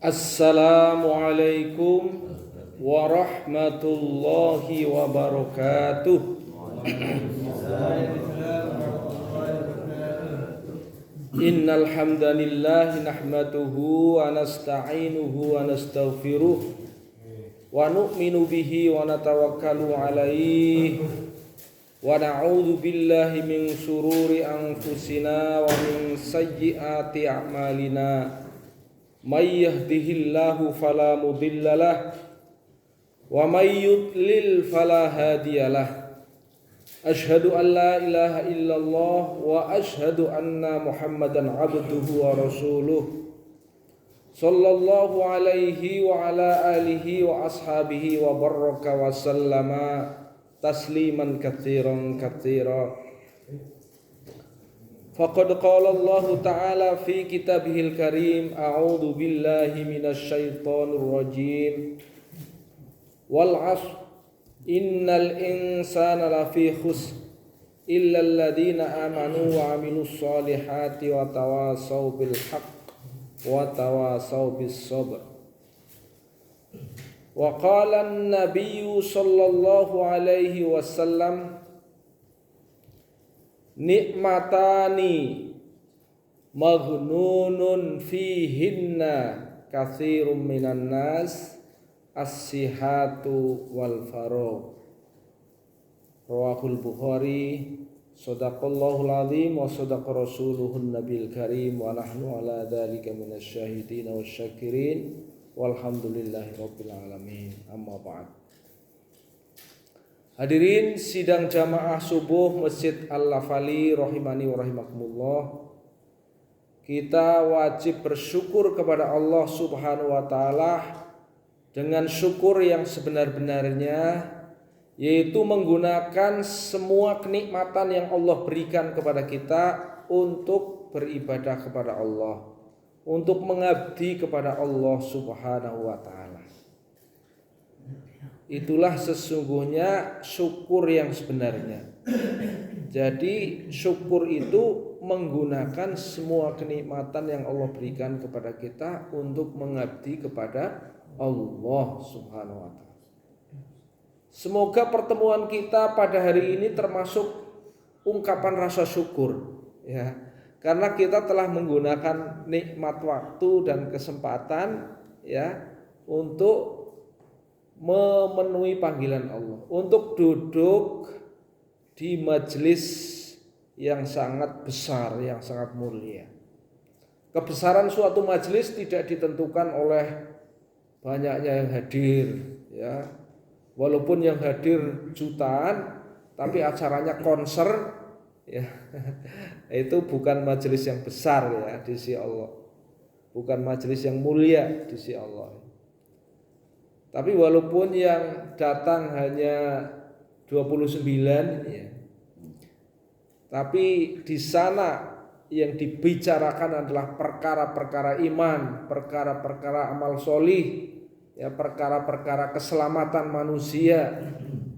Assalamualaikum warahmatullahi wabarakatuh. Innal hamdalillah nahmaduhu wa nasta'inuhu wa nastaghfiruh wa nu'minu bihi wa natawakkalu alaihi wa na'udzu billahi min syururi anfusina wa min sayyiati a'malina. May yahdihillahu fala mudhillalah wa may yudlil fala hadiyalah. Asyhadu an la ilaha illallah wa asyhadu anna Muhammadan abduhu wa rasuluh. Sallallahu alaihi wa ala alihi wa ashabihi wa baraka wa sallama tasliman katsiran katsira. Faqad qala Allah Ta'ala fi kitabihil karim, a'udzu billahi minasy syaithanir rajim. Wal 'ashr innal insana lafi khusr illa alladziina amanu wa 'amilus shalihati wa tawasaw bil haqq wa tawasaw bis sabr. Wa qala an-nabiyyu sallallahu alaihi wasallam, nikmatani maghnunun fihinna katsirum minan nas as-sihhatu wal faragh. Rawahul Bukhari. Shadaqallahul azim wa shadaqa rasuluhun nabiyil karim wa nahnu ala dzalika minasy syahidin wasyakirin walhamdulillahi rabbil alamin. Amma ba'd. Hadirin sidang jamaah subuh Masjid Al-Lafali rahimani wa rahimakumullah. Kita wajib bersyukur kepada Allah Subhanahu wa taala dengan syukur yang sebenar-benarnya, yaitu menggunakan semua kenikmatan yang Allah berikan kepada kita untuk beribadah kepada Allah, untuk mengabdi kepada Allah Subhanahu wa taala. Itulah sesungguhnya syukur yang sebenarnya. Jadi syukur itu menggunakan semua kenikmatan yang Allah berikan kepada kita untuk mengabdi kepada Allah Subhanahu wa taala. Semoga pertemuan kita pada hari ini termasuk ungkapan rasa syukur, ya. Karena kita telah menggunakan nikmat waktu dan kesempatan, ya, untuk memenuhi panggilan Allah, untuk duduk di majelis yang sangat besar, yang sangat mulia. Kebesaran suatu majelis tidak ditentukan oleh banyaknya yang hadir, ya. Walaupun yang hadir jutaan, tapi acaranya konser, ya. Itu bukan majelis yang besar, ya, di sisi Allah. Bukan majelis yang mulia di sisi Allah. Tapi walaupun yang datang hanya 29, ya, tapi di sana yang dibicarakan adalah perkara-perkara iman, perkara-perkara amal solih, ya, perkara-perkara keselamatan manusia.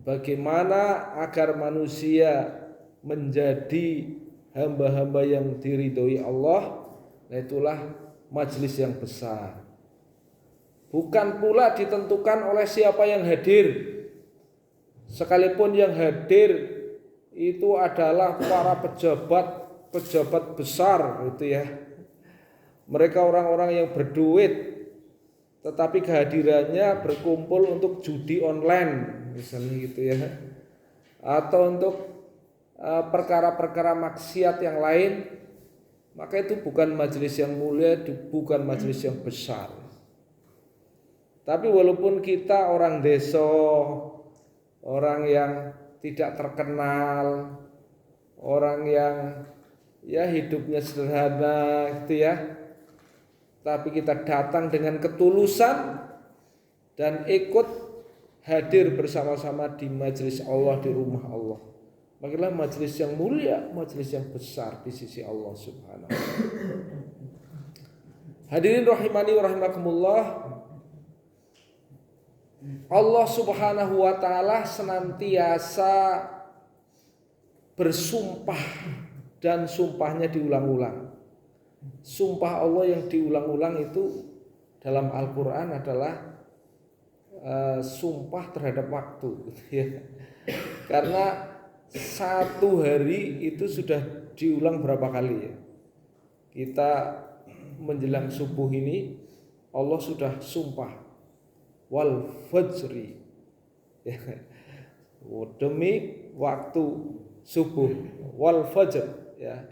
Bagaimana agar manusia menjadi hamba-hamba yang diridhoi Allah. Nah, itulah majelis yang besar. Bukan pula ditentukan oleh siapa yang hadir. Sekalipun yang hadir itu adalah para pejabat besar, gitu ya. Mereka orang-orang yang berduit, tetapi kehadirannya berkumpul untuk judi online, misalnya gitu ya. Atau untuk perkara-perkara maksiat yang lain, maka itu bukan majelis yang mulia, bukan majelis yang besar. Tapi walaupun kita orang desa, orang yang tidak terkenal, orang yang ya hidupnya sederhana, gitu ya, tapi kita datang dengan ketulusan dan ikut hadir bersama-sama di majelis Allah, di rumah Allah. Makilah majelis yang mulia, majelis yang besar di sisi Allah Subhanahu wa taala. Hadirin rahimani wa rahimakumullah. Allah Subhanahu wa taala senantiasa bersumpah dan sumpahnya diulang-ulang. Sumpah Allah yang diulang-ulang itu dalam Al-Quran adalah sumpah terhadap waktu, ya. Karena satu hari itu sudah diulang berapa kali ya. Kita menjelang subuh ini Allah sudah sumpah wal fajri, ya. Demi waktu subuh, wal fajr, ya.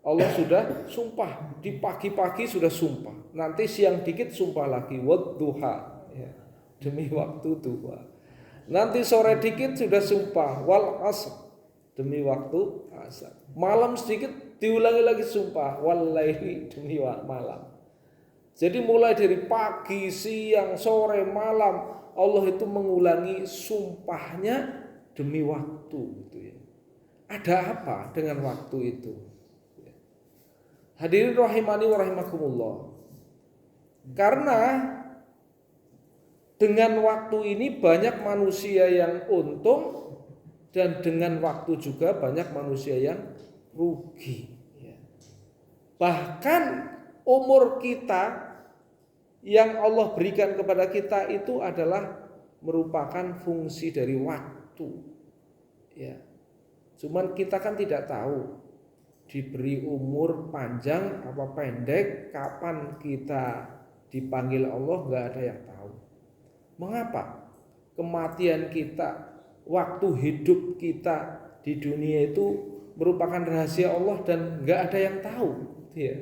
Allah sudah sumpah, di pagi-pagi sudah sumpah, nanti siang dikit sumpah lagi wadduha, ya, demi waktu duha. Nanti sore dikit sudah sumpah wal asr, demi waktu asar. Malam sedikit diulangi lagi sumpah wal laili, demi malam. Jadi mulai dari pagi, siang, sore, malam Allah itu mengulangi sumpahnya demi waktu, gitu ya. Ada apa dengan waktu itu? Hadirin rahimani wa rahimakumullah. Karena dengan waktu ini banyak manusia yang untung, dan dengan waktu juga banyak manusia yang rugi. Bahkan umur kita yang Allah berikan kepada kita itu adalah merupakan fungsi dari waktu. Ya. Cuman kita kan tidak tahu diberi umur panjang apa pendek, kapan kita dipanggil Allah, nggak ada yang tahu. Mengapa kematian kita, waktu hidup kita di dunia itu merupakan rahasia Allah dan nggak ada yang tahu, ya.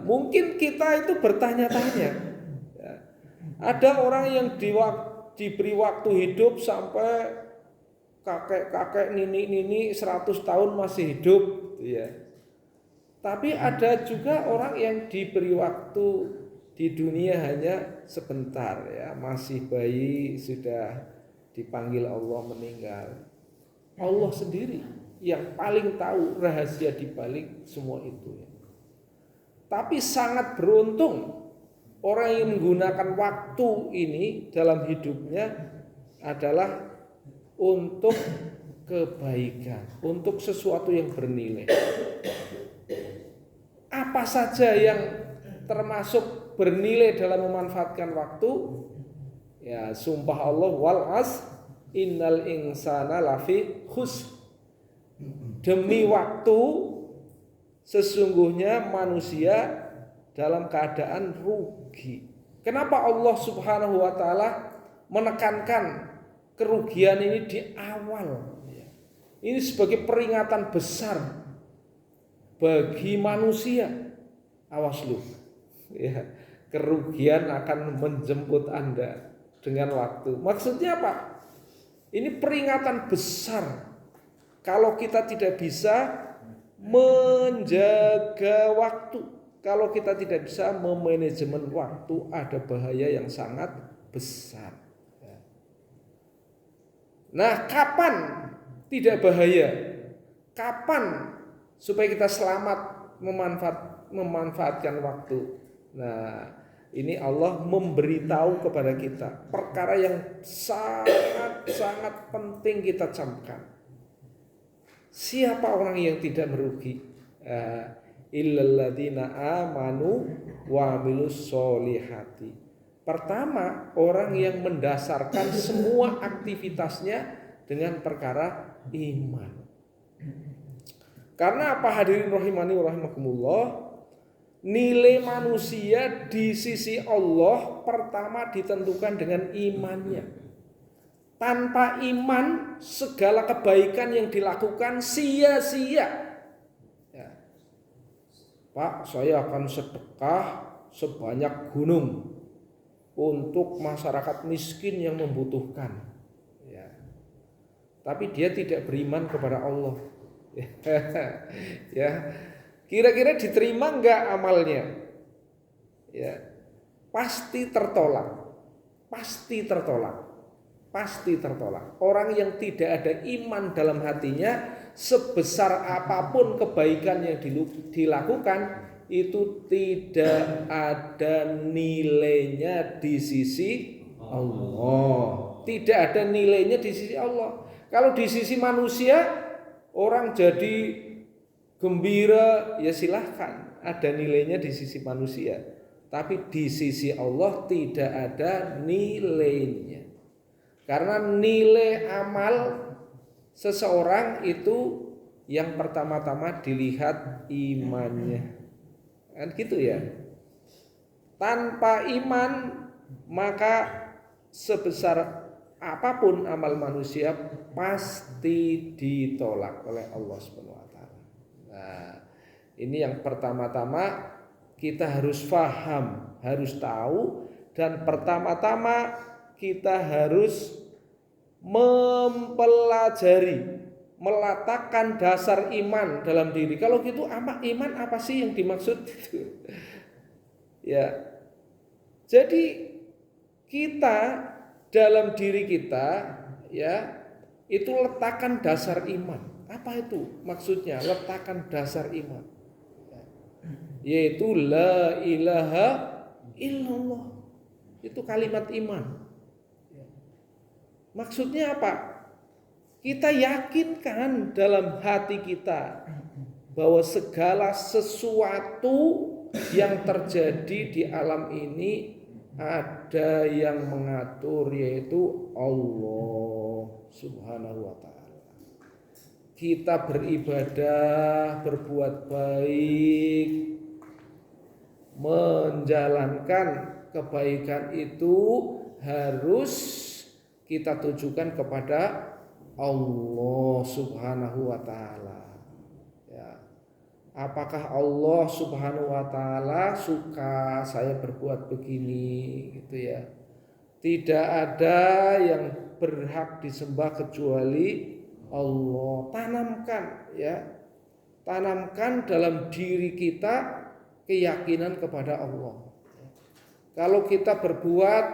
Mungkin kita itu bertanya-tanya, ya. Ada orang yang diberi waktu hidup sampai kakek-kakek, nini-nini 100 tahun masih hidup, ya. Tapi ada juga orang yang diberi waktu di dunia hanya sebentar, ya, masih bayi sudah dipanggil Allah meninggal. Allah sendiri yang paling tahu rahasia di balik semua itu, ya. Tapi sangat beruntung orang yang menggunakan waktu ini dalam hidupnya adalah untuk kebaikan, untuk sesuatu yang bernilai. Apa saja yang termasuk bernilai dalam memanfaatkan waktu? Ya, sumpah Allah wal as innal insana lafi khusr. Demi waktu sesungguhnya manusia dalam keadaan rugi. Kenapa Allah Subhanahu wa taala menekankan kerugian ini di awal? Ini sebagai peringatan besar bagi manusia. Awas lu, ya, kerugian akan menjemput Anda dengan waktu. Maksudnya apa? Ini peringatan besar. Kalau kita tidak bisa menjaga waktu, kalau kita tidak bisa memanajemen waktu, ada bahaya yang sangat besar. Nah, kapan tidak bahaya? Kapan supaya kita selamat memanfaatkan waktu? Nah, ini Allah memberitahu kepada kita perkara yang sangat penting kita camkan. Siapa orang yang tidak merugi? Illalladzina amanu wa amilus solihati. Pertama, orang yang mendasarkan semua aktivitasnya dengan perkara iman. Karena apa, hadirin rahimani wa rahimakumullah? Nilai manusia di sisi Allah pertama ditentukan dengan imannya. Tanpa iman, segala kebaikan yang dilakukan sia-sia. Ya. Pak, saya akan sedekah sebanyak gunung untuk masyarakat miskin yang membutuhkan, ya. Tapi dia tidak beriman kepada Allah. Ya, kira-kira diterima enggak amalnya? Ya, pasti tertolak, pasti tertolak, pasti tertolak. Orang yang tidak ada iman dalam hatinya, sebesar apapun kebaikan yang dilakukan, itu tidak ada nilainya di sisi Allah. Tidak ada nilainya di sisi Allah. Kalau di sisi manusia, orang jadi gembira, ya silahkan, ada nilainya di sisi manusia. tapi di sisi Allah tidak ada nilainya. Karena nilai amal seseorang itu yang pertama-tama dilihat imannya. Kan gitu ya. Tanpa iman maka sebesar apapun amal manusia pasti ditolak oleh Allah Subhanahu wa taala. Nah, ini yang pertama-tama kita harus paham, harus tahu, dan pertama-tama kita harus mempelajari, meletakkan dasar iman dalam diri. Kalau gitu iman apa sih yang dimaksud itu? Ya. Jadi kita dalam diri kita ya itu letakkan dasar iman. Apa itu maksudnya? Letakkan dasar iman. Yaitu la ilaha illallah. Itu kalimat iman. Maksudnya apa? Kita yakinkan dalam hati kita bahwa segala sesuatu yang terjadi di alam ini ada yang mengatur, yaitu Allah Subhanahu wa taala. Kita beribadah, berbuat baik, menjalankan kebaikan itu harus kita tujukan kepada Allah Subhanahu wa taala. Ya. Apakah Allah Subhanahu wa taala suka saya berbuat begini gitu ya. Tidak ada yang berhak disembah kecuali Allah. Tanamkan ya. Tanamkan dalam diri kita keyakinan kepada Allah. Kalau kita berbuat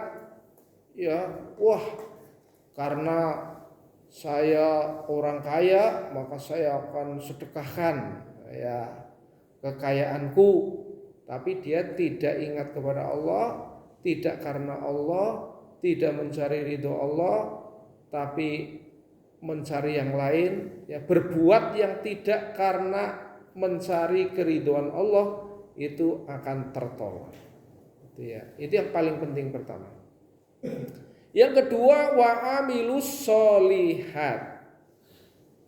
ya, wah karena saya orang kaya maka saya akan sedekahkan ya kekayaanku, tapi dia tidak ingat kepada Allah, tidak karena Allah, tidak mencari ridho Allah, tapi mencari yang lain, ya berbuat yang tidak karena mencari keridhoan Allah, itu akan tertolak. Itu ya, itu yang paling penting pertama. Yang kedua, wa amilus solihat,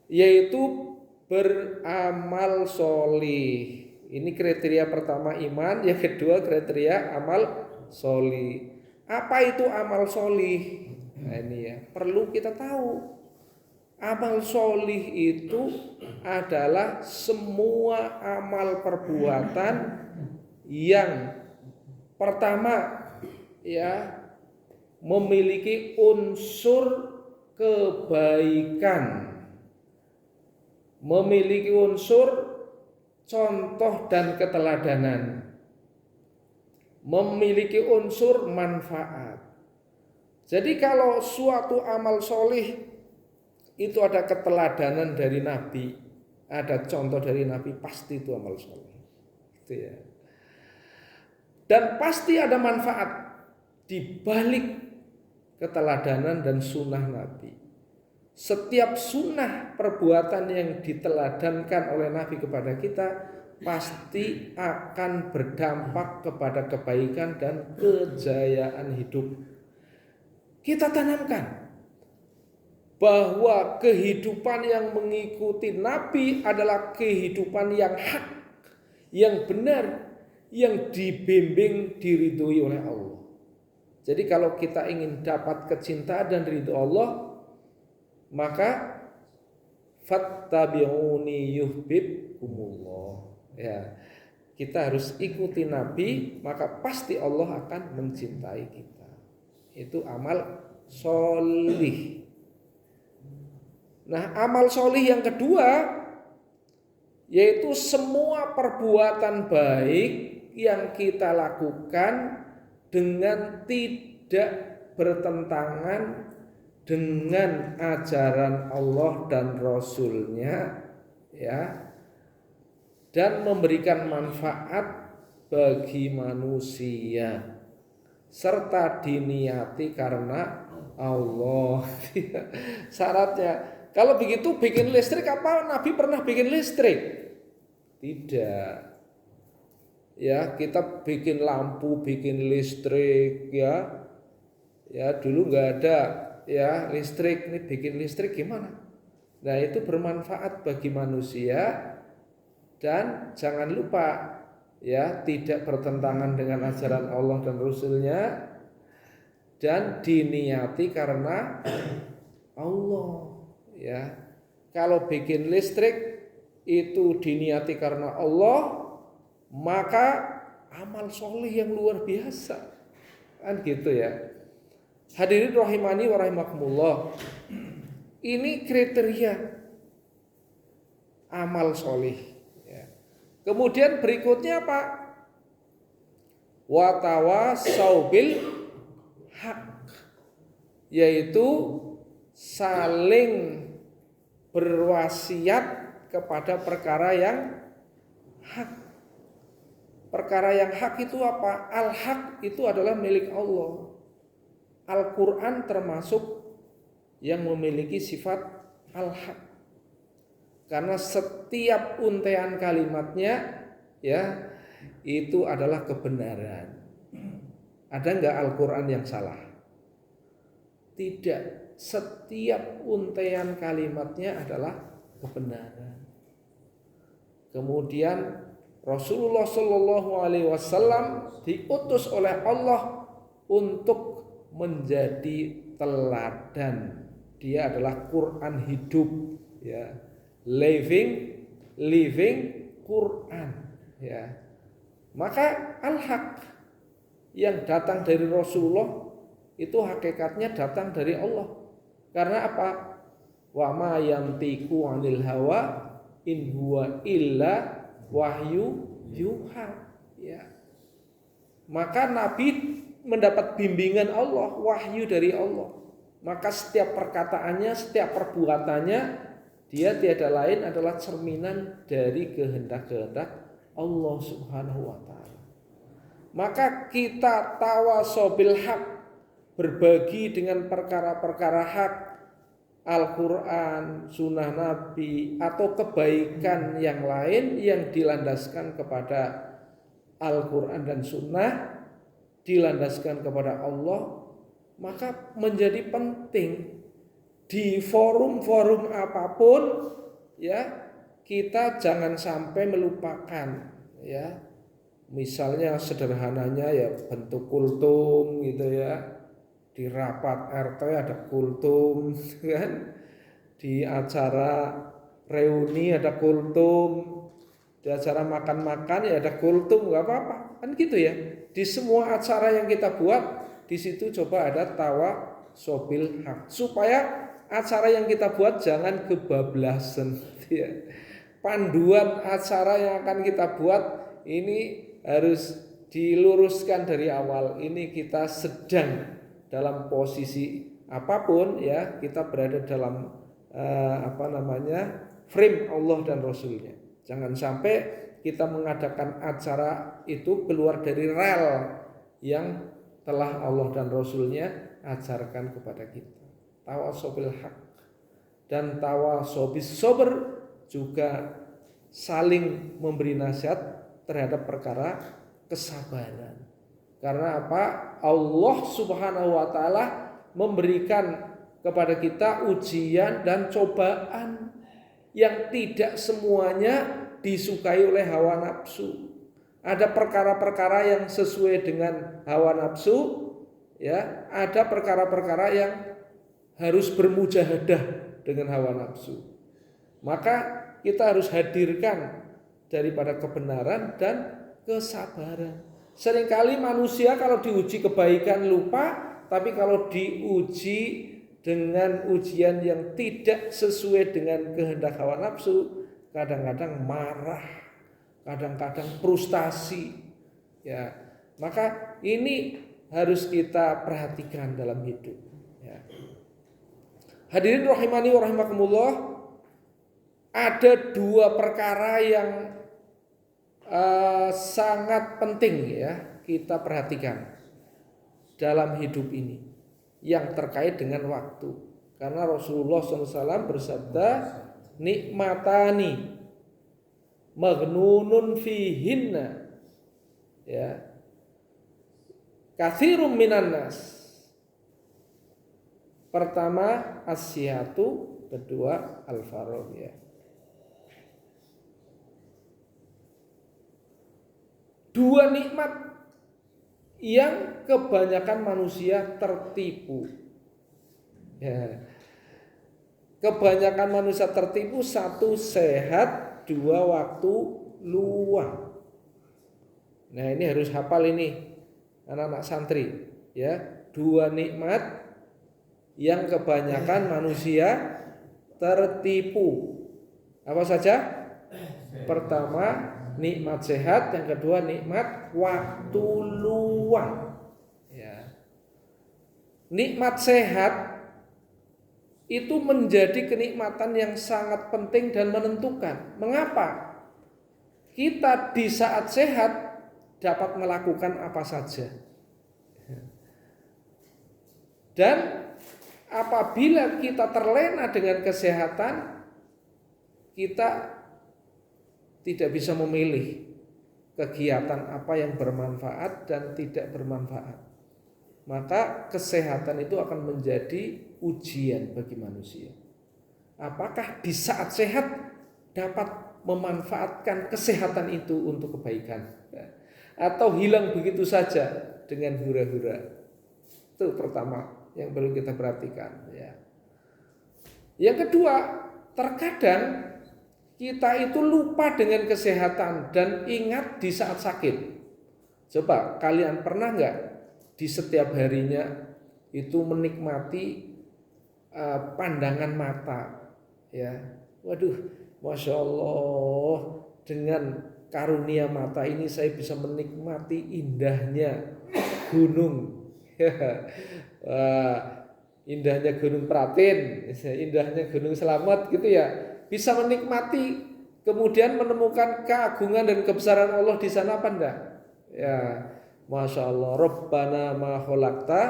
yaitu beramal solih. Ini kriteria pertama iman, yang kedua kriteria amal solih. Apa itu amal solih? Nah ini ya, perlu kita tahu. Amal solih itu adalah semua amal perbuatan yang pertama ya memiliki unsur kebaikan, memiliki unsur contoh dan keteladanan, memiliki unsur manfaat. Jadi kalau suatu amal solih itu ada keteladanan dari Nabi, ada contoh dari Nabi, pasti itu amal solih. Gitu ya. Dan pasti ada manfaat di balik keteladanan dan sunnah Nabi. Setiap sunnah perbuatan yang diteladankan oleh Nabi kepada kita pasti akan berdampak kepada kebaikan dan kejayaan hidup. Kita tanamkan bahwa kehidupan yang mengikuti Nabi adalah kehidupan yang hak, yang benar, yang dibimbing diridhoi oleh Allah. Jadi kalau kita ingin dapat kecintaan dan ridho Allah, maka fattabi'uni yuhibbukumullah. Ya, kita harus ikuti Nabi, maka pasti Allah akan mencintai kita. Itu amal solih. Nah, amal solih yang kedua yaitu semua perbuatan baik yang kita lakukan dengan tidak bertentangan dengan ajaran Allah dan Rasul-Nya ya, dan memberikan manfaat bagi manusia serta diniati karena Allah. Syaratnya, kalau begitu bikin listrik, apa Nabi pernah bikin listrik? Tidak. Ya, kita bikin lampu, bikin listrik, ya. Ya, dulu nggak ada ya listrik, ini bikin listrik gimana? Nah, itu bermanfaat bagi manusia dan jangan lupa ya tidak bertentangan dengan ajaran Allah dan Rasul-Nya dan diniati karena Allah, ya. Kalau bikin listrik itu diniati karena Allah, maka amal soleh yang luar biasa, kan gitu ya. Hadirin rahimani wa rahimakumullah, ini kriteria amal soleh, ya. Kemudian berikutnya apa? Watawasau bil hak, yaitu saling berwasiat kepada perkara yang hak. Perkara yang hak itu apa? Al-haq itu adalah milik Allah. Al-Quran termasuk yang memiliki sifat al-haq. Karena setiap untaian kalimatnya ya itu adalah kebenaran. Ada enggak Al-Quran yang salah? Tidak. Setiap untaian kalimatnya adalah kebenaran. Kemudian Rasulullah Shallallahu Alaihi Wasallam diutus oleh Allah untuk menjadi teladan. Dia adalah Quran hidup, ya, living Quran, ya. Maka al-haq yang datang dari Rasulullah itu hakikatnya datang dari Allah. Karena apa? Wa ma yantiqu 'anil hawa in huwa illa wahyu yuha, ya. Maka Nabi mendapat bimbingan Allah, wahyu dari Allah. Maka setiap perkataannya, setiap perbuatannya dia tiada lain adalah cerminan dari kehendak-kehendak Allah Subhanahu wa taala. Maka kita tawasau bil haq, berbagi dengan perkara-perkara hak, Al-Quran, sunnah Nabi, atau kebaikan yang lain yang dilandaskan kepada Al-Quran dan sunnah, dilandaskan kepada Allah, maka menjadi penting di forum-forum apapun, ya, kita jangan sampai melupakan, ya. Misalnya sederhananya ya bentuk kultum gitu ya. Di rapat RT ada kultum, kan? Di acara reuni ada kultum, di acara makan-makan ya ada kultum, nggak apa-apa, kan gitu ya. Di semua acara yang kita buat, di situ coba ada tawasobil hak, supaya acara yang kita buat jangan kebablasan. Ya. Panduan acara yang akan kita buat ini harus diluruskan dari awal. Ini kita sedang dalam posisi apapun, ya, kita berada dalam frame Allah dan Rasulnya. Jangan sampai kita mengadakan acara itu keluar dari rel yang telah Allah dan Rasulnya ajarkan kepada kita. Tawasobil haq dan tawasobis sober, juga saling memberi nasihat terhadap perkara kesabaran. Karena apa? Allah Subhanahu wa taala memberikan kepada kita ujian dan cobaan yang tidak semuanya disukai oleh hawa nafsu. Ada perkara-perkara yang sesuai dengan hawa nafsu, ya, ada perkara-perkara yang harus bermujahadah dengan hawa nafsu. Maka kita harus hadirkan daripada kebenaran dan kesabaran. Seringkali manusia kalau diuji kebaikan lupa, tapi kalau diuji dengan ujian yang tidak sesuai dengan kehendak hawa nafsu, kadang-kadang marah, kadang-kadang frustasi, ya. Maka ini harus kita perhatikan dalam hidup, ya. Hadirin rahimani wa rahimakumullah, ada dua perkara yang sangat penting, ya, kita perhatikan dalam hidup ini yang terkait dengan waktu. Karena Rasulullah SAW bersabda, nikmatani maghnunun fihinna Ya. Katsirum minan nas. Pertama as-sihatu, kedua al-faragh ya. Dua nikmat yang kebanyakan manusia tertipu. Ya. Kebanyakan manusia tertipu, satu sehat, dua waktu luang. Nah, ini harus hafal ini anak-anak santri ya. Dua nikmat yang kebanyakan manusia tertipu. Apa saja? Pertama nikmat sehat, yang kedua nikmat waktu luang. Ya. Nikmat sehat itu menjadi kenikmatan yang sangat penting dan menentukan. Mengapa? Kita di saat sehat dapat melakukan apa saja. Dan apabila kita terlena dengan kesehatan, kita tidak bisa memilih kegiatan apa yang bermanfaat dan tidak bermanfaat. Maka kesehatan itu akan menjadi ujian bagi manusia. Apakah di saat sehat dapat memanfaatkan kesehatan itu untuk kebaikan, atau hilang begitu saja dengan hura-hura? Itu pertama yang perlu kita perhatikan ya. Yang kedua, terkadang kita itu lupa dengan kesehatan dan ingat di saat sakit. Coba kalian pernah nggak di setiap harinya itu menikmati pandangan mata ya. Waduh, Masya Allah, dengan karunia mata ini saya bisa menikmati indahnya gunung. Indahnya Gunung Pratin, indahnya Gunung Selamet gitu ya. Bisa menikmati, kemudian menemukan keagungan dan kebesaran Allah di sana apa enggak? Ya, Masya Allah. Rabbana ma khalaqta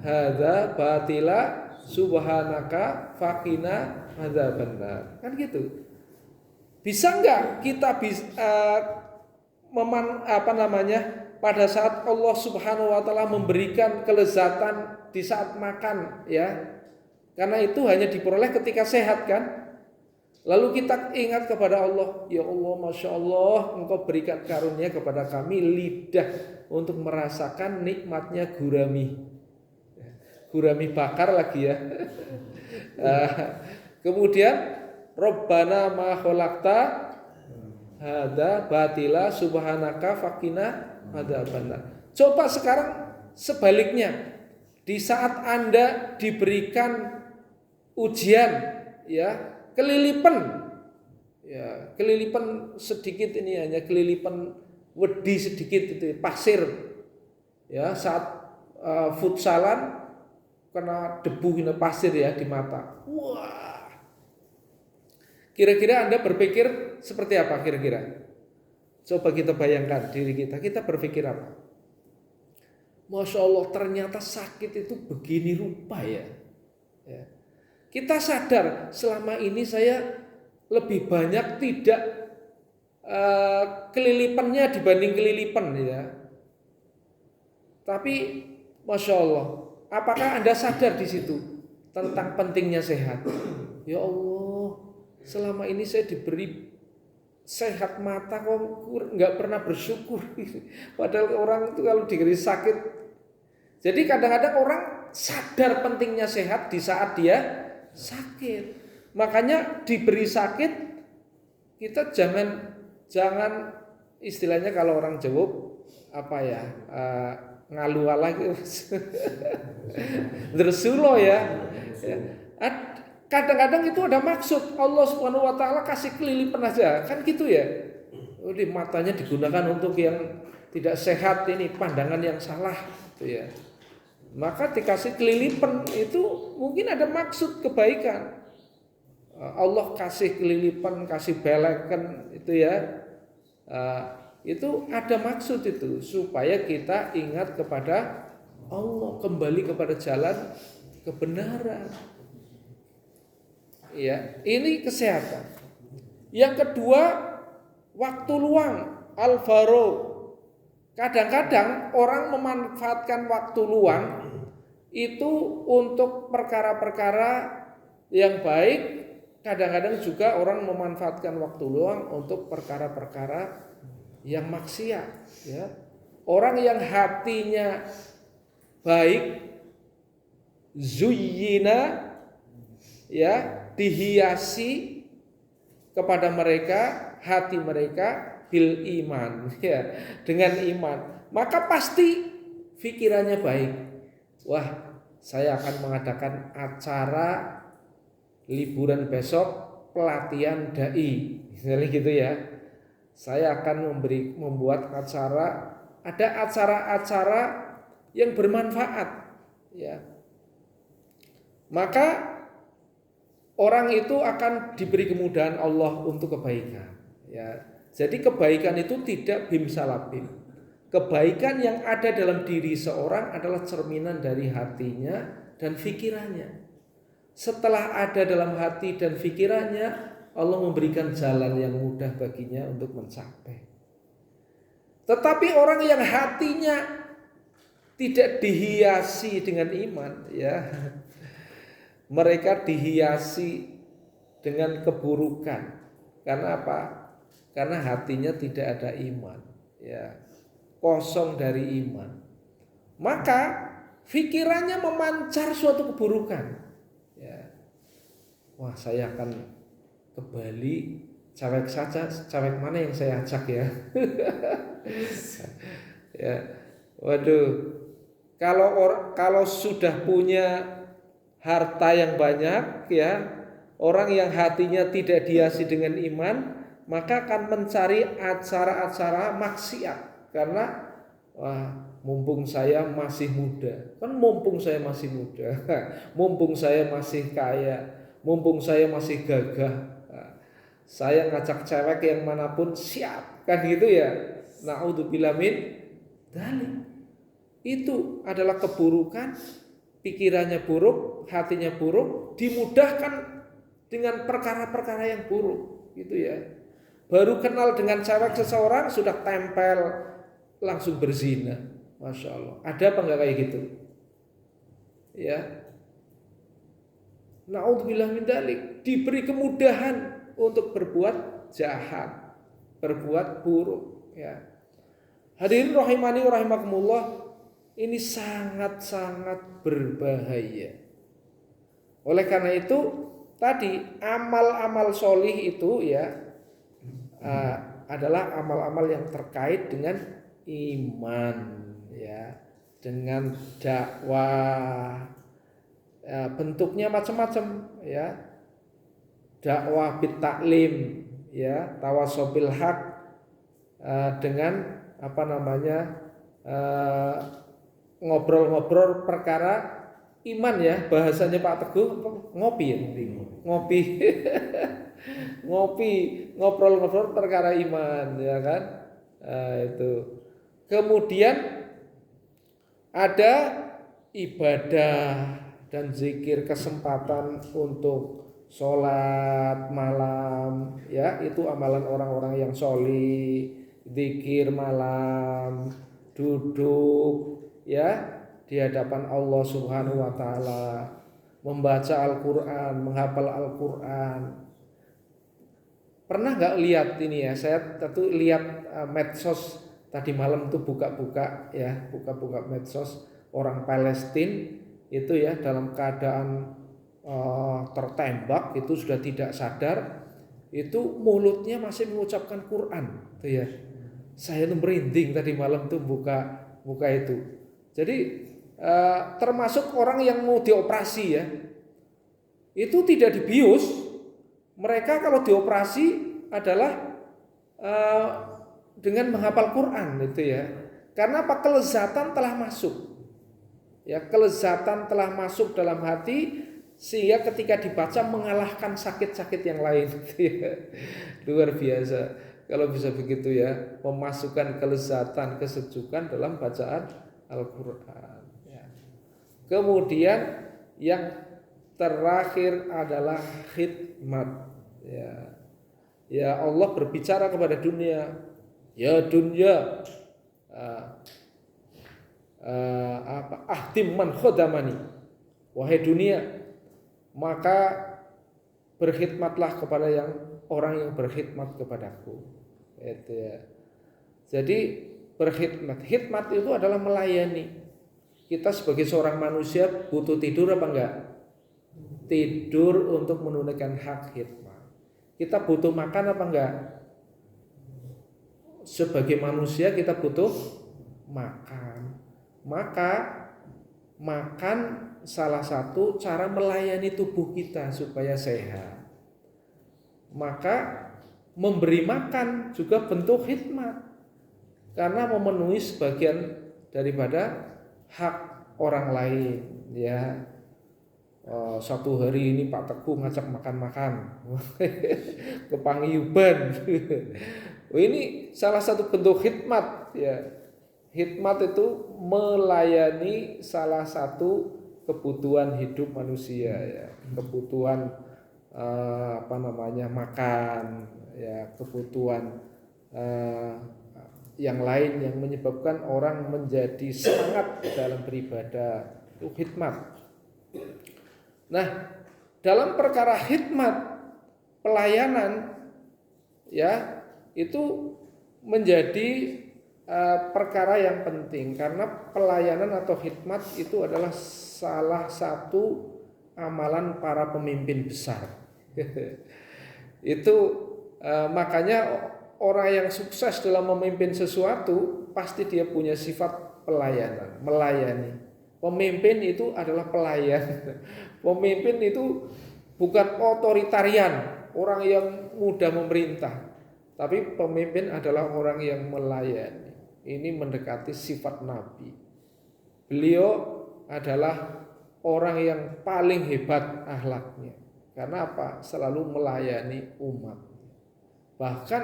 hadza batila subhanaka faqina adzabannar. Kan gitu. Bisa enggak kita pada saat Allah Subhanahu wa taala memberikan kelezatan di saat makan ya. Karena itu hanya diperoleh ketika sehat kan? Lalu kita ingat kepada Allah, ya Allah, Masya Allah, Engkau berikan karunia kepada kami lidah untuk merasakan nikmatnya gurami. Gurami bakar lagi ya. Kemudian, Rabbana ma khalaqta hadza batila subhanaka faqina adzabannar. Coba sekarang sebaliknya, di saat Anda diberikan ujian, ya. Kelilipan sedikit ini hanya kelilipan wedi sedikit itu pasir ya saat futsalan kena debu kena pasir ya di mata. Wah, kira-kira Anda berpikir seperti apa kira-kira? Coba kita bayangkan diri kita berpikir apa? Masya Allah, ternyata sakit itu begini rupa ya. Kita sadar selama ini saya lebih banyak tidak kelilipannya dibanding kelilipan ya. Tapi Masya Allah, apakah Anda sadar di situ tentang pentingnya sehat? Ya Allah, selama ini saya diberi sehat mata kok nggak pernah bersyukur. Padahal orang itu kalau diberi sakit. Jadi kadang-kadang orang sadar pentingnya sehat di saat dia sakit. Makanya diberi sakit kita jangan istilahnya kalau orang Jawa apa ya ngalual lagi dersulo ya. Kadang-kadang itu ada maksud Allah Subhanahu wa taala kasih kelilipan aja kan gitu ya. Di matanya digunakan untuk yang tidak sehat ini pandangan yang salah gitu ya. Maka dikasih kelilipan itu mungkin ada maksud kebaikan. Allah kasih kelilipan, kasih belekan itu ya. Itu ada maksud itu supaya kita ingat kepada Allah, kembali kepada jalan kebenaran. Ya, ini kesehatan. Yang kedua, waktu luang, al-faragh. Kadang-kadang orang memanfaatkan waktu luang itu untuk perkara-perkara yang baik, kadang-kadang juga orang memanfaatkan waktu luang untuk perkara-perkara yang maksiat, ya. Orang yang hatinya baik, zuyyina, ya, dihiasi kepada mereka hati mereka bil iman, ya, dengan iman, maka pasti pikirannya baik. Wah, saya akan mengadakan acara liburan besok, pelatihan dai, misalnya gitu ya. Saya akan membuat ada acara-acara yang bermanfaat, ya. Maka orang itu akan diberi kemudahan Allah untuk kebaikan, ya. Jadi kebaikan itu tidak bimsalabim. Kebaikan yang ada dalam diri seorang adalah cerminan dari hatinya dan pikirannya. Setelah ada dalam hati dan pikirannya, Allah memberikan jalan yang mudah baginya untuk mencapai. Tetapi orang yang hatinya tidak dihiasi dengan iman, ya, mereka dihiasi dengan keburukan. Karena apa? Karena hatinya tidak ada iman, ya, kosong dari iman. Maka pikirannya memancar suatu keburukan. Ya. Wah, saya akan ke Bali, cewek saja, cewek mana yang saya ajak ya? Ya, waduh, kalau sudah punya harta yang banyak, ya, orang yang hatinya tidak dihiasi dengan iman, maka akan mencari acara-acara maksiat. Karena wah, mumpung saya masih muda, kan mumpung saya masih muda, mumpung saya masih kaya, mumpung saya masih gagah, saya ngajak cewek yang manapun siap, kan gitu ya. Naudzubillah min dzalik. Itu adalah keburukan, pikirannya buruk, hatinya buruk, dimudahkan dengan perkara-perkara yang buruk, gitu ya. Baru kenal dengan cewek seseorang sudah tempel, langsung berzina. Masya Allah. Ada apa enggak kayak gitu? Ya. Naudzubillah min dzalik. Diberi kemudahan untuk berbuat jahat, berbuat buruk, ya. Hadirin rahimani wa rahimakumullah, ini sangat-sangat berbahaya. Oleh karena itu tadi amal-amal solih itu, ya, adalah amal-amal yang terkait dengan iman, ya, dengan dakwah, bentuknya macam-macam, ya, dakwah bit taklim, ya, tawasobil haq, dengan apa namanya, ngobrol-ngobrol perkara iman, ya, bahasanya Pak Teguh ngopi, ya, ngopi. Ngopi, ngobrol-ngobrol perkara iman, ya kan, itu. Kemudian ada ibadah dan zikir, kesempatan untuk sholat malam, ya, itu amalan orang-orang yang sholih. Zikir malam, duduk, ya, di hadapan Allah Subhanahu wa taala, membaca Al-Qur'an, menghafal Al-Qur'an. Pernah nggak lihat ini, ya? Saya tentu lihat medsos tadi malam tuh buka-buka, ya, buka-buka medsos orang Palestina itu, ya, dalam keadaan tertembak itu sudah tidak sadar, itu mulutnya masih mengucapkan Quran, tuh, ya. Saya merinding tadi malam tuh buka itu. Jadi termasuk orang yang mau dioperasi, ya, itu tidak dibius. Mereka kalau dioperasi adalah dengan menghafal Quran, itu, ya. Karena apa? Kelezatan telah masuk, ya, kelezatan telah masuk dalam hati, sehingga ketika dibaca mengalahkan sakit-sakit yang lain, gitu, ya. Luar biasa kalau bisa begitu, ya, memasukkan kelezatan, kesejukan dalam bacaan Al-Quran, ya. Kemudian yang terakhir adalah khidmat, ya. Ya, Allah berbicara kepada dunia, ya dunia, ahdim man khodamani, wahai dunia, maka berkhidmatlah kepada orang yang berkhidmat kepadaku. Itu ya. Jadi khidmat itu adalah melayani. Kita sebagai seorang manusia butuh tidur apa enggak? Tidur untuk menunaikan hak khidmat. Kita butuh makan apa enggak? Sebagai manusia kita butuh makan. Maka makan salah satu cara melayani tubuh kita supaya sehat. Maka memberi makan juga bentuk khidmat, karena memenuhi sebagian daripada hak orang lain, ya. Satu hari ini Pak Teguh ngajak makan-makan kepaguyuban. Ini salah satu bentuk khidmat, ya. Khidmat itu melayani salah satu kebutuhan hidup manusia, ya. Kebutuhan makan, ya, kebutuhan yang lain yang menyebabkan orang menjadi semangat dalam beribadah, itu khidmat. Nah, dalam perkara khidmat, pelayanan, ya, itu menjadi perkara yang penting, karena pelayanan atau khidmat itu adalah salah satu amalan para pemimpin besar. Itu makanya orang yang sukses dalam memimpin sesuatu pasti dia punya sifat pelayanan, melayani. Pemimpin itu adalah pelayan. Pemimpin itu bukan otoritarian, orang yang mudah memerintah, tapi pemimpin adalah orang yang melayani. Ini mendekati sifat Nabi. Beliau adalah orang yang paling hebat akhlaknya. Karena apa? Selalu melayani umat. Bahkan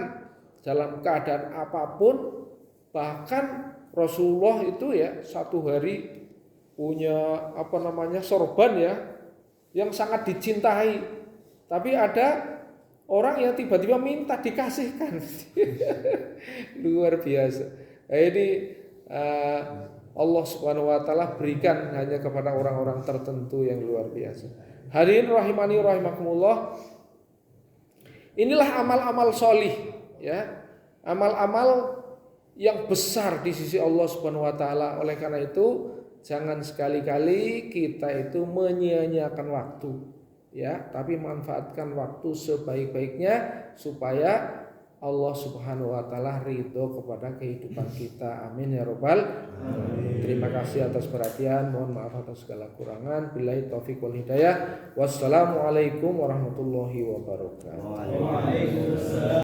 dalam keadaan apapun, bahkan Rasulullah itu ya satu hari punya sorban ya yang sangat dicintai. Tapi ada orang yang tiba-tiba minta dikasihkan. Luar biasa. Ini Allah Subhanahu wa taala berikan hanya kepada orang-orang tertentu yang luar biasa. Hadirin rahimani rahimakumullah. Inilah amal-amal sholih, ya. Amal-amal yang besar di sisi Allah Subhanahu wa taala. Oleh karena itu, jangan sekali-kali kita itu menyia-nyiakan waktu, ya, tapi manfaatkan waktu sebaik-baiknya supaya Allah Subhanahu wa taala ridho kepada kehidupan kita. Amin ya rabbal alamin. Terima kasih atas perhatian, mohon maaf atas segala kurangan. Billahi taufiq wal hidayah. Wassalamualaikum warahmatullahi wabarakatuh.